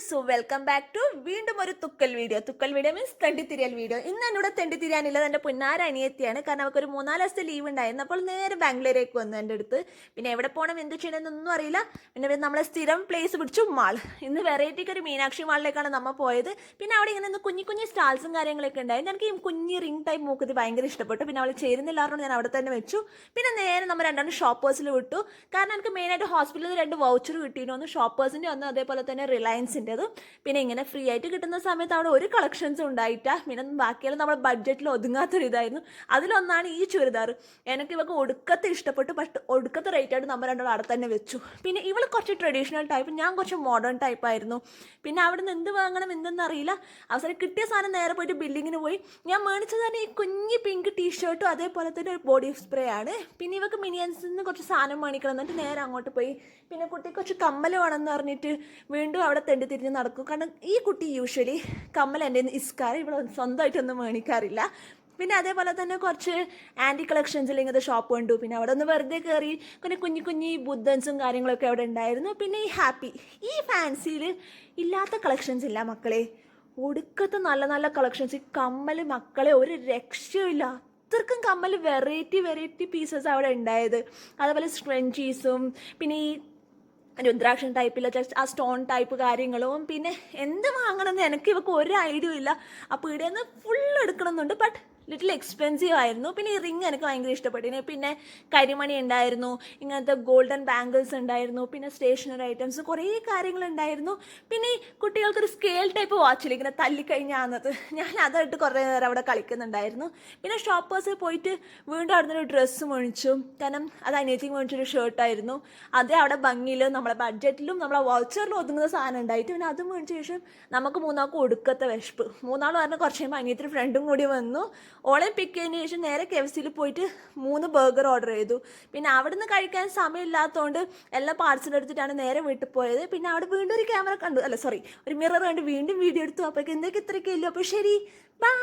So welcome back to വീണ്ടും ഒരു തുക്കൽ video means തെണ്ടിത്തിരിയൽ video. ഇന്ന് എന്നോട് തെണ്ടിത്തിരിയാനുള്ളത് എൻ്റെ പുന്നാര അനിയത്തിയാണ്. കാരണം അവർക്ക് ഒരു 3-4 ദിവസത്തെ ലീവ് ഉണ്ടായിരുന്നു. അപ്പോൾ നേരെ ബാംഗ്ലൂരേക്ക് വന്നു എൻ്റെ അടുത്ത്. പിന്നെ എവിടെ പോകണം എന്ത് ചെയ്യണമെന്നൊന്നും അറിയില്ല. പിന്നെ നമ്മളെ സ്ഥിരം പ്ലേസ് പിടിച്ചു മാൾ. ഇന്ന് വെറൈറ്റിക്ക് ഒരു മീനാക്ഷി മാളിലേക്കാണ് നമ്മൾ പോയത്. പിന്നെ അവിടെ ഇങ്ങനെ കുഞ്ഞു കുഞ്ഞു സ്റ്റാൾസും കാര്യങ്ങളൊക്കെ ഉണ്ടായിരുന്നു. എനിക്ക് ഈ കുഞ്ഞ് റിംഗ് ടൈപ്പ് മൂക്കത്തി ഭയങ്കര ഇഷ്ടപ്പെട്ടു. പിന്നെ അവൾ ചേരുന്നില്ലായിരുന്നു, ഞാൻ അവിടെ തന്നെ വെച്ചു. പിന്നെ നേരെ നമ്മൾ രണ്ടാണ് ഷോപ്പേഴ്സിൽ വിട്ടു. കാരണം എനിക്ക് മെയിനായിട്ട് ഹോസ്പിറ്റലിൽ 2 വൗച്ചർ കിട്ടിയിരുന്നു. ഒന്ന് ഷോപ്പേഴ്സിൻ്റെ ഒന്ന് അതേപോലെ തന്നെ റിലയൻസിൻ്റെതും. പിന്നെ ഇങ്ങനെ ഫ്രീ ആയിട്ട് കിട്ടുന്ന സമയത്ത് അവിടെ ഒരു കളക്ഷൻസും ഉണ്ടായിട്ടാ. പിന്നെ ബാക്കിയെല്ലാം നമ്മുടെ ബഡ്ജറ്റിൽ ഒതുങ്ങാത്തൊരു ഇതായിരുന്നു. അതിലൊന്നാണ് ഈ ചുരിദാർ. എനിക്ക് ഇവർക്ക് ഒടുക്കത്തെ ഇഷ്ടപ്പെട്ടു. പക്ഷെ ഒടുക്കത്തെ റേറ്റായിട്ട് നമ്മൾ രണ്ടും അവിടെ തന്നെ വെച്ചു. പിന്നെ ഇവൾ കുറച്ച് ട്രഡീഷണൽ ടൈപ്പ്, ഞാൻ കുറച്ച് മോഡേൺ ടൈപ്പ് ആയിരുന്നു. പിന്നെ അവിടെ നിന്ന് എന്ത് വാങ്ങണം എന്തെന്നറിയില്ല. അവസരം കിട്ടിയ സാധനം നേരെ പോയിട്ട് ബില്ലിങ്ങിന് പോയി. ഞാൻ മേടിച്ചത് തന്നെ ഈ കുഞ്ഞ് പിങ്ക് ടീഷർട്ടും അതേപോലെ തന്നെ ഒരു ബോഡി സ്പ്രേ ആണ്. പിന്നെ ഇവർക്ക് മിനിയൻസിൽ നിന്ന് കുറച്ച് സാധനം മേടിക്കണം എന്നിട്ട് നേരെ അങ്ങോട്ട് പോയി. പിന്നെ കുട്ടി കുറച്ച് കമ്മൽ വേണമെന്ന് പറഞ്ഞിട്ട് വീണ്ടും അവിടെ തെണ്ടി തിരിഞ്ഞ് നടക്കും. കാരണം ഈ കുട്ടി യൂഷ്വലി കമ്മൽ എൻ്റെ ഇസ്കാർ ഇവിടെ സ്വന്തമായിട്ടൊന്നും മേടിക്കാറില്ല. പിന്നെ അതേപോലെ തന്നെ കുറച്ച് ആൻറ്റി കളക്ഷൻസിൽ ഇങ്ങനത്തെ ഷോപ്പ് കണ്ടു. പിന്നെ അവിടെ ഒന്ന് വെറുതെ കയറി കുഞ്ഞു കുഞ്ഞു ബുദ്ധൻസും കാര്യങ്ങളൊക്കെ അവിടെ ഉണ്ടായിരുന്നു. പിന്നെ ഈ ഹാപ്പി ഈ ഫാൻസിയിൽ ഇല്ലാത്ത കളക്ഷൻസ് ഇല്ല മക്കളെ. ഒടുക്കത്തെ നല്ല നല്ല കളക്ഷൻസ്. ഈ കമ്മൽ മക്കളെ ഒരു രക്ഷയില്ല. അത്രക്കും കമ്മൽ വെറൈറ്റി പീസസ് അവിടെ ഉണ്ടായത്. അതേപോലെ സ്ക്രഞ്ചീസും പിന്നെ ഈ രുദ്രാക്ഷൻ ടൈപ്പില്ല ആ സ്റ്റോൺ ടൈപ്പ് കാര്യങ്ങളും. പിന്നെ എന്ത് വാങ്ങണമെന്ന് എനിക്ക് ഇവർക്ക് ഒരു ഐഡിയ ഇല്ല. അപ്പോൾ ഇവിടെ നിന്ന് ഫുൾ എടുക്കണമെന്നുണ്ട്. ബട്ട് ലിറ്റിൽ എക്സ്പെൻസീവ് ആയിരുന്നു. പിന്നെ ഈ റിങ് എനിക്ക് ഭയങ്കര ഇഷ്ടപ്പെട്ടു. പിന്നെ കരിമണി ഉണ്ടായിരുന്നു, ഇങ്ങനത്തെ ഗോൾഡൻ ബാംഗിൾസ് ഉണ്ടായിരുന്നു, പിന്നെ സ്റ്റേഷനറി ഐറ്റംസ് കുറേ കാര്യങ്ങളുണ്ടായിരുന്നു. പിന്നെ ഈ കുട്ടികൾക്കൊരു സ്കെയിൽ ടൈപ്പ് വാച്ചിൽ ഇങ്ങനെ തല്ലിക്കഴിഞ്ഞാന്നത്, ഞാൻ അതായിട്ട് കുറേ നേരം അവിടെ കളിക്കുന്നുണ്ടായിരുന്നു. പിന്നെ ഷോപ്പേഴ്സിൽ പോയിട്ട് വീണ്ടും അവിടെ നിന്നൊരു ഡ്രസ്സ് മേടിച്ചു. കാരണം അത് അനിയത്തിക്ക് മേടിച്ചൊരു ഷർട്ടായിരുന്നു. അതേ അവിടെ ഭംഗിയിൽ നമ്മളെ ബഡ്ജറ്റിലും നമ്മളെ വൗച്ചറിലും ഒതുങ്ങുന്ന സാധനം ഉണ്ടായിട്ട് പിന്നെ അത് മേടിച്ച ശേഷം നമുക്ക് മൂന്നാൾക്കും ഒടുക്കത്തെ വിശപ്പ്. മൂന്നാൾ പറഞ്ഞ് കുറച്ച് കഴിയുമ്പോൾ അനിയത്തിൻ്റെ ഫ്രണ്ടും കൂടി വന്നു. ഓളെ പിക്ക് ചെയ്തതിന് ശേഷം നേരെ KFCയിൽ പോയിട്ട് 3 ബർഗർ ഓർഡർ ചെയ്തു. പിന്നെ അവിടെ നിന്ന് കഴിക്കാൻ സമയമില്ലാത്തതുകൊണ്ട് എല്ലാ പാർസൽ എടുത്തിട്ടാണ് നേരെ വീട്ടിൽ പോയത്. പിന്നെ അവിടെ വീണ്ടും ഒരു ക്യാമറ കണ്ടു, ഒരു മിറർ കണ്ട് വീണ്ടും വീഡിയോ എടുത്തു. അപ്പോഴേക്കും എന്തൊക്കെ ഇത്രയൊക്കെ ഇല്ല. അപ്പോൾ ശരി, ബൈ.